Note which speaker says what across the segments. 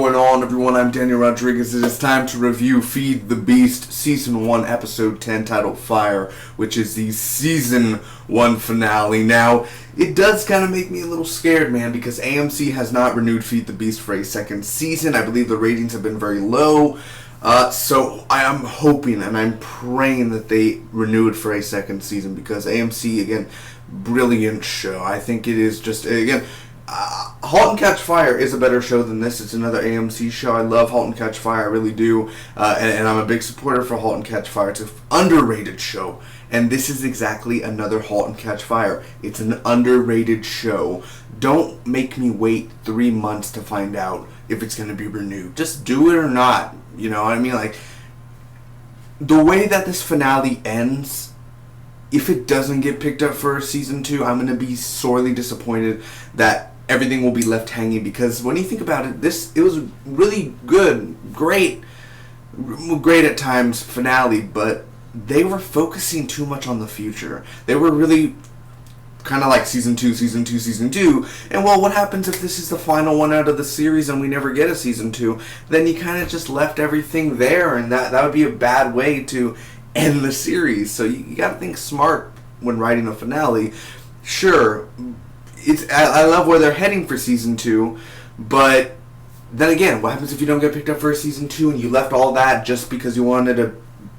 Speaker 1: going on, everyone? I'm Daniel Rodriguez. It is time to review Feed the Beast Season 1, Episode 10, titled Fire, which is the Season 1 finale. Now, it does kind of make me a little scared, man, because AMC has not renewed Feed the Beast for a second season. I believe the ratings have been very low. So I am hoping and I'm praying that they renew it for a second season, because AMC, again, brilliant show. I think it is just, again, *Halt and Catch Fire* is a better show than this. It's another AMC show. I love *Halt and Catch Fire*, I really do, and I'm a big supporter for *Halt and Catch Fire*. It's an underrated show, and this is exactly another *Halt and Catch Fire*. It's an underrated show. Don't make me wait 3 months to find out if it's going to be renewed. Just do it or not. You know what I mean? Like, the way that this finale ends, if it doesn't get picked up for season 2, I'm going to be sorely disappointed that everything will be left hanging, because when you think about it, it was a really good, great at times finale, but they were focusing too much on the future. They were really kind of like season 2, and well, what happens if this is the final one out of the series and we never get a season 2? Then you kind of just left everything there, and that would be a bad way to end the series. So you got to think smart when writing a finale. Sure, I love where they're heading for season 2, but then again, what happens if you don't get picked up for a season 2 and you left all that just because you wanted to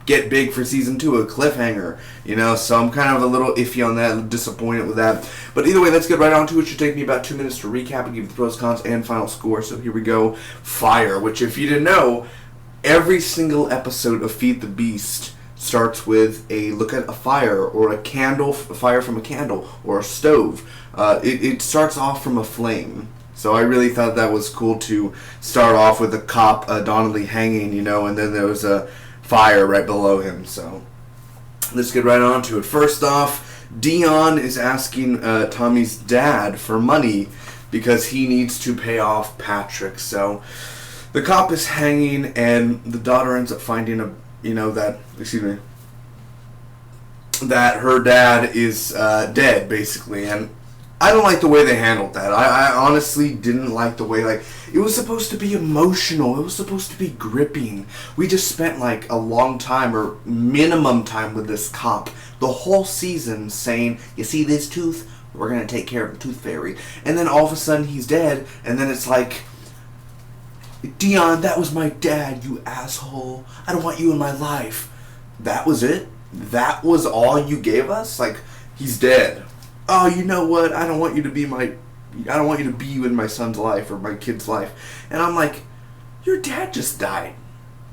Speaker 1: get big for season 2, a cliffhanger, you know? So I'm kind of a little iffy on that, disappointed with that. But either way, let's get right on to it. It should take me about 2 minutes to recap and give you the pros, cons, and final score. So here we go. Fire, which, if you didn't know, every single episode of Feed the Beast starts with a look at a fire, or a candle, a fire from a candle, or a stove. It starts off from a flame. So I really thought that was cool to start off with a cop, Donnelly, hanging, you know, and then there was a fire right below him. So let's get right on to it. First off, Dion is asking Tommy's dad for money because he needs to pay off Patrick. So the cop is hanging, and the daughter ends up finding that her dad is dead, basically. And I don't like the way they handled that. I honestly didn't like the way, like, it was supposed to be emotional. It was supposed to be gripping. We just spent, like, a long time, or minimum time, with this cop. The whole season saying, you see this tooth? We're going to take care of the tooth fairy. And then all of a sudden he's dead, and then it's like, Dion, that was my dad, you asshole. I don't want you in my life. That was it? That was all you gave us? Like, he's dead. Oh, you know what? I don't want you to be in my son's life or my kid's life. And I'm like, your dad just died.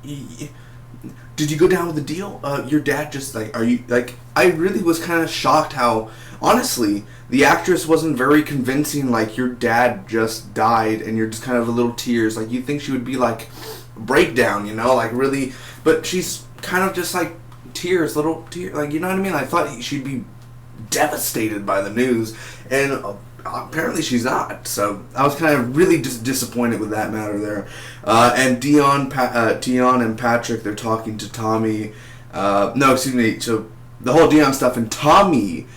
Speaker 1: Did you go down with the deal? Your dad just, like, are you, like, I really was kind of shocked how, honestly, the actress wasn't very convincing. Like, your dad just died, and you're just kind of a little tears. Like, you'd think she would be, like, breakdown, you know, like, really, but she's kind of just, like, tears, little tears, like, you know what I mean? I thought she'd be devastated by the news, and apparently she's not. So I was kind of really just disappointed with that matter there. And Dion and Patrick, they're talking to Tommy. So the whole Dion stuff, and Tommy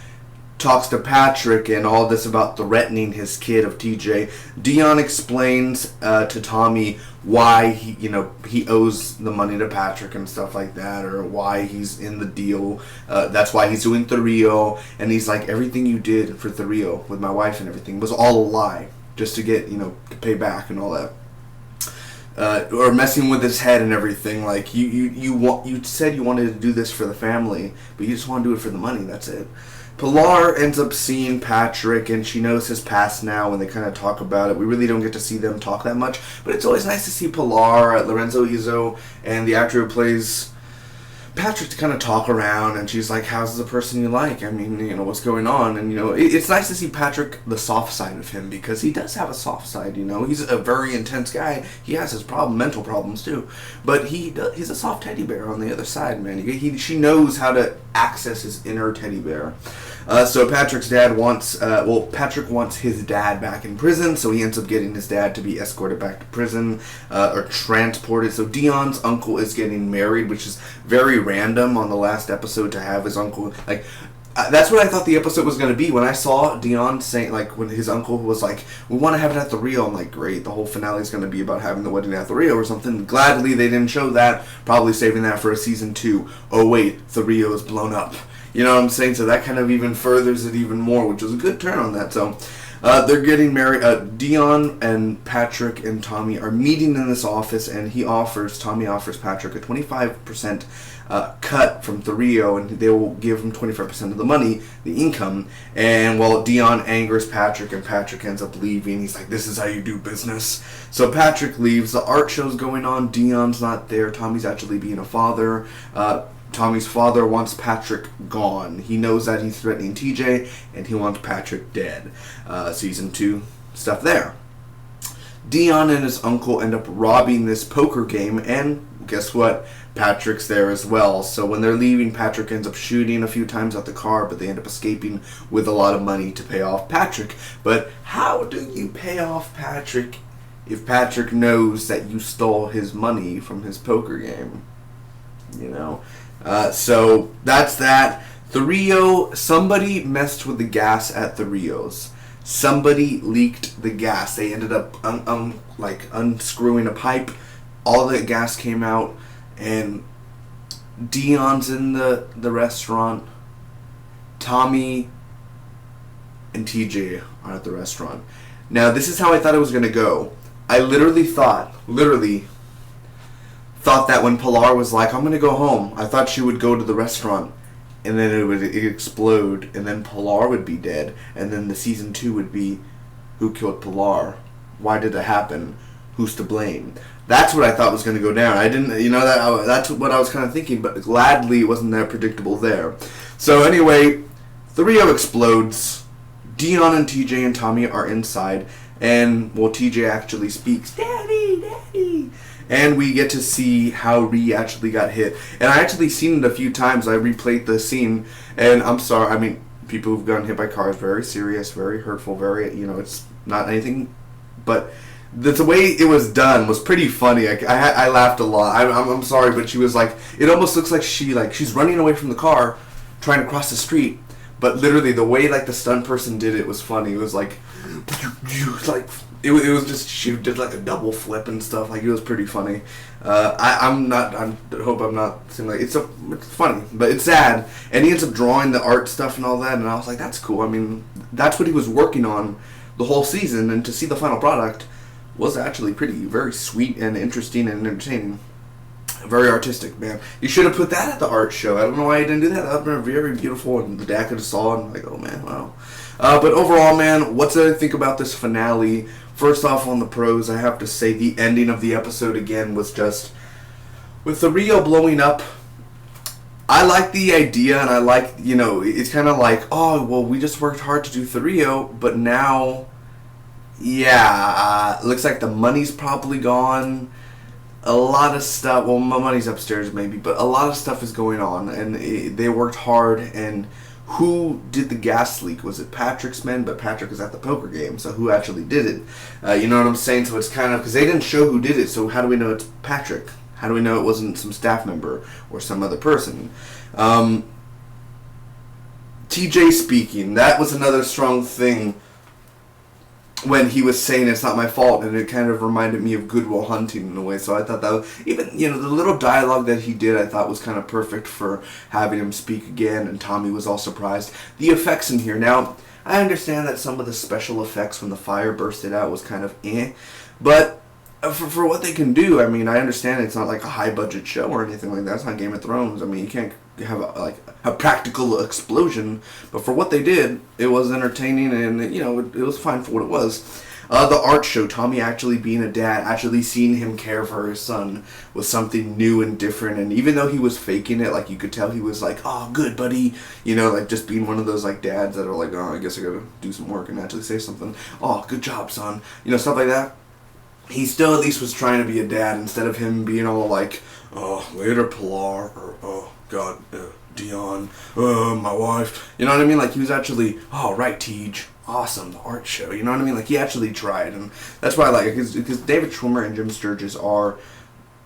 Speaker 1: talks to Patrick and all this about threatening his kid of TJ. Dion explains to Tommy why he owes the money to Patrick and stuff like that, or why he's in the deal. That's why he's doing Thurrio, and he's like, everything you did for Thurrio with my wife and everything was all a lie, just to get, to pay back and all that. Or messing with his head and everything. Like, you said you wanted to do this for the family, but you just want to do it for the money. That's it. Pilar ends up seeing Patrick, and she knows his past now, and they kind of talk about it. We really don't get to see them talk that much, but it's always nice to see Pilar, Lorenzo Izzo, and the actor who plays Patrick to kind of talk around, and she's like, how's the person you like? I mean, what's going on? And, it's nice to see Patrick, the soft side of him, because he does have a soft side, He's a very intense guy. He has his mental problems, too. But he's a soft teddy bear on the other side, man. She knows how to access his inner teddy bear. So Patrick's dad Patrick wants his dad back in prison, so he ends up getting his dad to be escorted back to prison, or transported. So Dion's uncle is getting married, which is very random on the last episode to have his uncle, like, that's what I thought the episode was going to be. When I saw Dion saying, like, when his uncle was like, we want to have it at the Rio, I'm like, great, the whole finale is going to be about having the wedding at the Rio or something. Gladly they didn't show that, probably saving that for a season 2. Oh wait, the Rio is blown up. You know what I'm saying? So that kind of even furthers it even more, which was a good turn on that. So they're getting married. Dion and Patrick and Tommy are meeting in this office, and Tommy offers Patrick a 25% cut from Rio, and they will give him 25% of the money, the income. And while Dion angers Patrick, and Patrick ends up leaving, he's like, this is how you do business. So Patrick leaves. The art show's going on. Dion's not there. Tommy's actually being a father. Tommy's father wants Patrick gone. He knows that he's threatening TJ, and he wants Patrick dead. Season 2 stuff there. Dion and his uncle end up robbing this poker game, and guess what? Patrick's there as well. So when they're leaving, Patrick ends up shooting a few times at the car, but they end up escaping with a lot of money to pay off Patrick. But how do you pay off Patrick if Patrick knows that you stole his money from his poker game? You know? So that's that. The Rio, somebody messed with the gas at the Rios. Somebody leaked the gas. They ended up unscrewing a pipe. All the gas came out, and Dion's in the restaurant. Tommy and TJ are at the restaurant. Now, this is how I thought it was going to go. I literally thought that when Pilar was like, I'm going to go home, I thought she would go to the restaurant, and then it would explode, and then Pilar would be dead, and then the season 2 would be, who killed Pilar? Why did it happen? Who's to blame? That's what I thought was going to go down. I didn't, that's what I was kind of thinking, but gladly it wasn't that predictable there. So anyway, the Rio explodes. Dion and TJ and Tommy are inside, and, well, TJ actually speaks, Daddy, Daddy. And we get to see how Ree actually got hit. And I actually seen it a few times. I replayed the scene, and I'm sorry, I mean, people who've gotten hit by cars, very serious, very hurtful, very, it's not anything, but the way it was done was pretty funny. I laughed a lot. I'm sorry, but she was like, it almost looks like she's running away from the car, trying to cross the street, but literally the way the stunt person did it was funny. It was like it was just, she did a double flip and stuff. It was pretty funny. I hope I'm not saying it's funny, but it's sad. And he ends up drawing the art stuff and all that, and I was like, that's cool. I mean, that's what he was working on the whole season, and to see the final product was actually very sweet and interesting and entertaining. Very artistic, man. You should have put that at the art show. I don't know why you didn't do that. That would have been very beautiful, and the dad could have saw it and oh man, wow. But overall, man, what did I think about this finale? First off, on the pros, I have to say the ending of the episode again was just, with the Rio blowing up, I like the idea, and I like, it's kind of like, oh, well, we just worked hard to do the Rio, but now, looks like the money's probably gone. A lot of stuff, well, my money's upstairs maybe, but a lot of stuff is going on, and they worked hard, and who did the gas leak? Was it Patrick's men? But Patrick was at the poker game, so who actually did it? You know what I'm saying? So it's kind of, because they didn't show who did it, so how do we know it's Patrick? How do we know it wasn't some staff member or some other person? TJ speaking, that was another strong thing when he was saying it's not my fault, and it kind of reminded me of Good Will Hunting in a way. So I thought that was, even, the little dialogue that he did, I thought was kind of perfect for having him speak again, and Tommy was all surprised. The effects in here, now, I understand that some of the special effects when the fire bursted out was kind of but for what they can do, I mean, I understand it's not like a high budget show or anything like that. It's not Game of Thrones. I mean, you can't have a practical explosion, but for what they did, it was entertaining, and it was fine for what it was. The art show, Tommy actually being a dad, actually seeing him care for his son was something new and different, and even though he was faking it, you could tell he was like, oh, good, buddy, just being one of those, dads that are like, oh, I guess I gotta do some work and actually say something, oh, good job, son, stuff like that. He still at least was trying to be a dad, instead of him being all like, oh, later, Pilar, or, oh, God, Dion, my wife, you know what I mean? He was actually, oh, right, Tej, awesome, the art show, you know what I mean? He actually tried, and that's why I like it, because David Schwimmer and Jim Sturgis are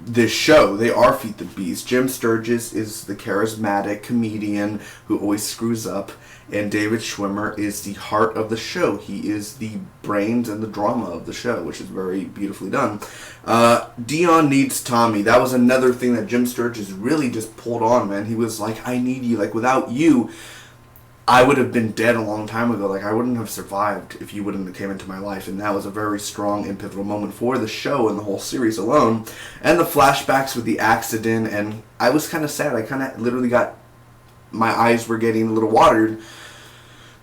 Speaker 1: this show. They are Feed the Beast. Jim Sturgis is the charismatic comedian who always screws up, and David Schwimmer is the heart of the show. He is the brains and the drama of the show, which is very beautifully done. Dion needs Tommy. That was another thing that Jim Sturgis really just pulled on, man. He was like, I need you. Like, without you, I would have been dead a long time ago. Like, I wouldn't have survived if you wouldn't have came into my life. And that was a very strong and pivotal moment for the show and the whole series alone. And the flashbacks with the accident. And I was kind of sad. I kind of literally got... my eyes were getting a little watered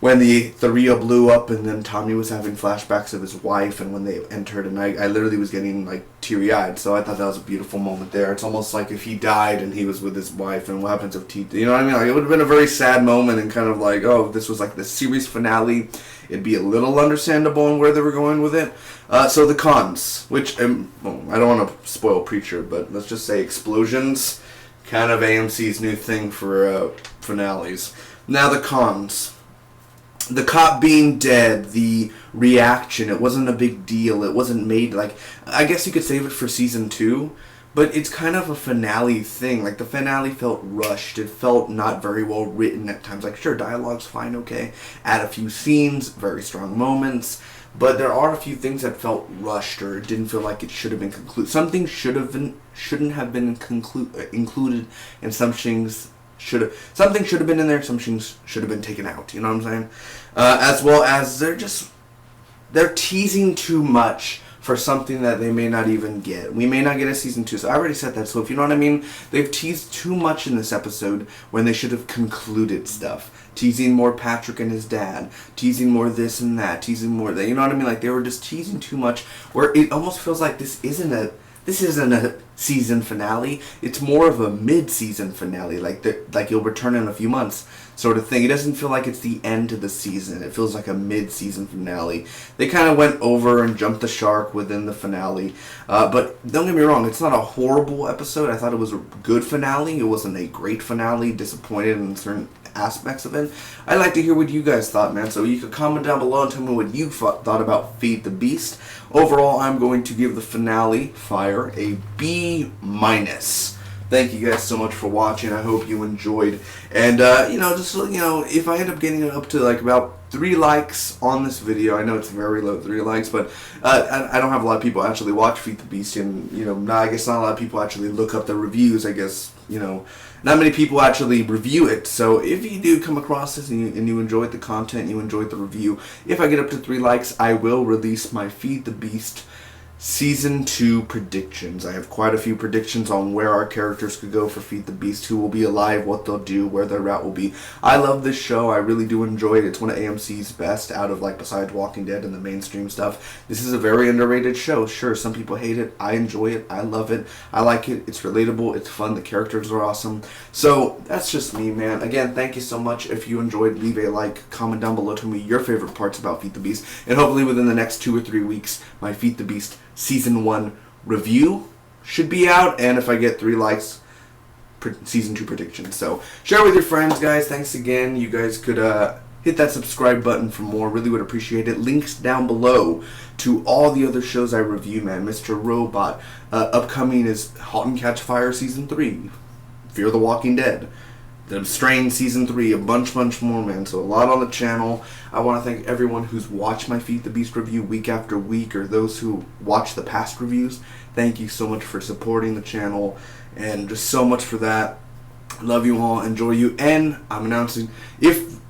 Speaker 1: when the Rio blew up, and then Tommy was having flashbacks of his wife, and when they entered, and I literally was getting like teary-eyed. So I thought that was a beautiful moment there. It's almost like if he died and he was with his wife, and what happens if you know what I mean? Like, it would have been a very sad moment, and kind of like, oh, if this was like the series finale, it'd be a little understandable in where they were going with it. So the cons, which well, I don't want to spoil Preacher, but let's just say explosions, kind of AMC's new thing for finales. Now the cons. The cop being dead, the reaction, it wasn't a big deal. It wasn't made like... I guess you could save it for season 2, but it's kind of a finale thing. Like, the finale felt rushed. It felt not very well written at times. Like, sure, dialogue's fine, okay. Add a few scenes, very strong moments, but there are a few things that felt rushed, or it didn't feel like it should have been concluded. Something shouldn't have been included, and some things... something should have been in there, some things should have been taken out, you know what I'm saying? As well as they're teasing too much for something that they may not even get. We may not get a season 2, so I already said that, so if you know what I mean, they've teased too much in this episode when they should have concluded stuff. Teasing more Patrick and his dad, teasing more this and that, teasing more that, you know what I mean? Like, they were just teasing too much, where it almost feels like this isn't a season finale. It's more of a mid-season finale, like you'll return in a few months sort of thing. It doesn't feel like it's the end of the season. It feels like a mid-season finale. They kind of went over and jumped the shark within the finale. But don't get me wrong, it's not a horrible episode. I thought it was a good finale. It wasn't a great finale. Disappointed in certain aspects of it. I'd like to hear what you guys thought, man. So you could comment down below and tell me what you thought about Feed the Beast. Overall, I'm going to give the finale, Fire, a B-. Thank you guys so much for watching. I hope you enjoyed. And, if I end up getting it up to like about 3 likes on this video, I know it's very low, 3 likes, but I don't have a lot of people actually watch Feed the Beast, and, I guess not a lot of people actually look up the reviews, I guess, not many people actually review it. So if you do come across this and you enjoyed the content, you enjoyed the review, if I get up to 3 likes, I will release my Feed the Beast Season 2 predictions. I have quite a few predictions on where our characters could go for Feed the Beast, who will be alive, what they'll do, where their route will be. I love this show. I really do enjoy it. It's one of AMC's best out of, besides Walking Dead and the mainstream stuff. This is a very underrated show. Sure, some people hate it. I enjoy it. I love it. I like it. It's relatable. It's fun. The characters are awesome. So, that's just me, man. Again, thank you so much. If you enjoyed, leave a like, comment down below, tell me your favorite parts about Feed the Beast, and hopefully within the next 2 or 3 weeks, my Feed the Beast Season 1 review should be out, and if I get 3 likes, Season 2 predictions. So, share with your friends, guys. Thanks again. You guys could hit that subscribe button for more. Really would appreciate it. Links down below to all the other shows I review, man. Mr. Robot. Upcoming is Halt and Catch Fire Season 3. Fear the Walking Dead. The Strain Season 3, a bunch more, man. So a lot on the channel. I want to thank everyone who's watched my Feed the Beast review week after week, or those who watch the past reviews. Thank you so much for supporting the channel, and just so much for that. Love you all. Enjoy you. And I'm announcing,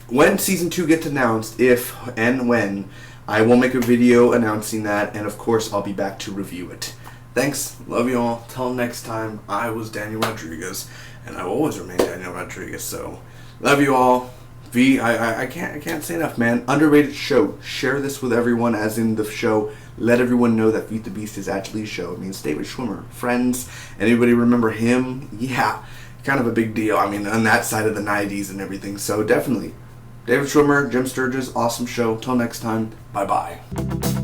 Speaker 1: when Season 2 gets announced, when, I will make a video announcing that, and of course I'll be back to review it. Thanks. Love you all. Till next time, I was Daniel Rodriguez, and I will always remain Daniel Rodriguez. So, love you all. I can't say enough, man. Underrated show. Share this with everyone, as in the show. Let everyone know that Feed the Beast is actually a show. It means David Schwimmer. Friends. Anybody remember him? Yeah. Kind of a big deal. I mean, on that side of the 90s and everything. So, definitely. David Schwimmer, Jim Sturgis, awesome show. Till next time. Bye-bye.